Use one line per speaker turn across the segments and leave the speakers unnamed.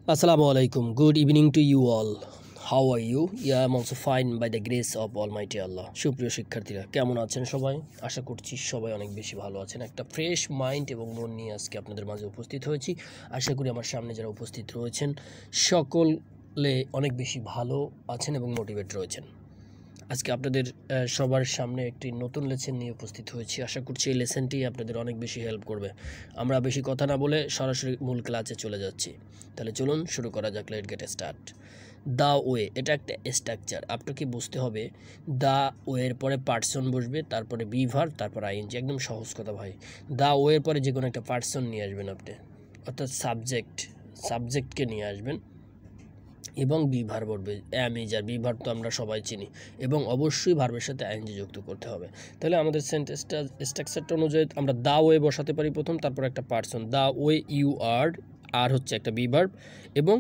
Assalamualaikum. Good evening to you all. How are you? Yeah, I'm also fine by the grace of Almighty Allah. সুপ্রিয় শিক্ষার্থীরা কেমন আছেন সবাই? আশা করছি সবাই অনেক বেশি ভালো আছেন। একটা ফ্রেশ মাইন্ড এবং মন নিয়ে আজকে আপনাদের মাঝে উপস্থিত হয়েছি। আশা করি আমার সামনে যারা উপস্থিত রয়েছেন সকলে অনেক বেশি ভালো আছেন এবং মোটিভেট রয়েছেন। আজকে আপনাদের সবার সামনে একটি নতুন লেসন নিয়ে উপস্থিত হয়েছি। আশা করছি এই লেসনটি আপনাদের অনেক বেশি হেল্প করবে। আমরা বেশি কথা না বলে সরাসরি মূল ক্লাসে চলে যাচ্ছি। তাহলে চলুন শুরু করা যাক। Late get start. The way এটা একটা স্ট্রাকচার। আপনাকে বুঝতে হবে দ্য ওয়ের পরে পার্সন বসবে, তারপরে বি ভার্ব, তারপর আইএনজি। একদম সহজ কথা ভাই। দ্য ওয়ের পরে যে কোনো একটা পার্সন নিয়ে আসবেন আপনি, অর্থাৎ সাবজেক্টকে নিয়ে আসবেন এবং বি ভার্ব বলবে অ্যামেজার। বি ভার্ব তো আমরা সবাই চিনি এবং অবশ্যই ভার্বের সাথে আইএনজি যুক্ত করতে হবে। তাহলে আমাদের সেন্টেন্সটা স্ট্রাকচারটা অনুযায়ী আমরা দ্য ওয়ে বসাতে পারি প্রথম, তারপর একটা person. The way you are হচ্ছে একটা বি ভার্ব এবং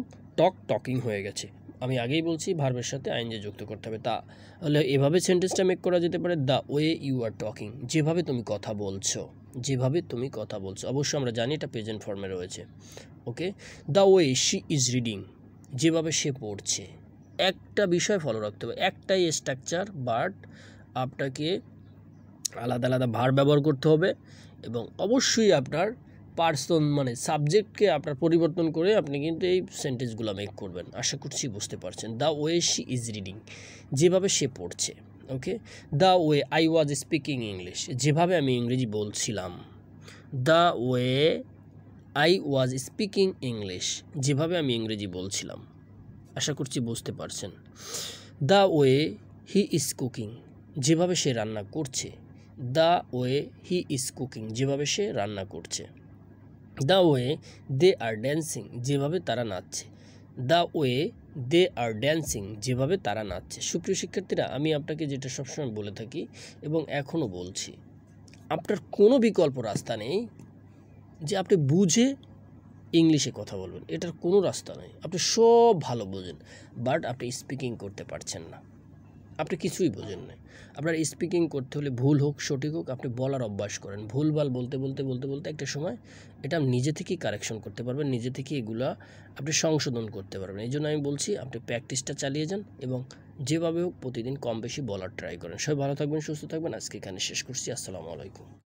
টকিং হয়ে গেছে। আমি আগেই বলছি ভার্বের সাথে আইএনজি যুক্ত করতে হবে। তাহলে এভাবে সেন্টেন্সটা মেক করা যেতে পারে, the way you are talking, যেভাবে তুমি কথা বলছো, যেভাবে তুমি কথা বলছো। অবশ্যই আমরা জানি এটা প্রেজেন্ট ফর্মে রয়েছে। Okay, the way she is reading, যেভাবে সে পড়ছে। একটা বিষয় ফলো রাখতে হবে, একটাই স্ট্রাকচার, বাট আপনাকে আলাদা আলাদা ভার ব্যবহার করতে হবে এবং অবশ্যই আপনার পার্সন মানে সাবজেক্টকে আপনার পরিবর্তন করে আপনি কিন্তু এই সেন্টেন্সগুলো মেক করবেন। আশা করছি বুঝতে পারছেন। The way she is reading, যেভাবে সে পড়ছে। Okay, the way I was speaking English, যেভাবে আমি ইংরেজি বলছিলাম। The way I was speaking English, যেভাবে আমি ইংরেজি বলছিলাম। আশা করছি বুঝতে পারছেন। The way he is cooking, যেভাবে সে রান্না করছে। The way he is cooking, যেভাবে সে রান্না করছে। The way they are dancing, যেভাবে তারা নাচছে। The way they are dancing, যেভাবে তারা নাচছে। সুপ্রিয় শিক্ষার্থীরা, আমি আপনাকে যেটা সবসময় বলে থাকি এবং এখনও বলছি, আপনার কোনো বিকল্প রাস্তা নেই যে আপনি বুঝে ইংলিশে কথা বলবেন, এটার কোনো রাস্তা নেই। আপনি সব ভালো বোঝেন, বাট আপনি স্পিকিং করতে পারছেন না, আপনি কিছুই বোঝেন না। আপনার স্পিকিং করতে হলে ভুল হোক সঠিক হোক, আপনি বলার অভ্যাস করেন। ভুলভাল বলতে বলতে বলতে বলতে একটা সময় এটা নিজে থেকেই কারেকশন করতে পারবেন, নিজে থেকে এগুলা আপনি সংশোধন করতে পারবেন। এই জন্য আমি বলছি আপনি প্র্যাকটিসটা চালিয়ে যান এবং যেভাবে হোক প্রতিদিন কম বেশি বলার ট্রাই করেন। সবাই ভালো থাকবেন, সুস্থ থাকবেন। আজকে এখানে শেষ করছি। আসসালামু আলাইকুম।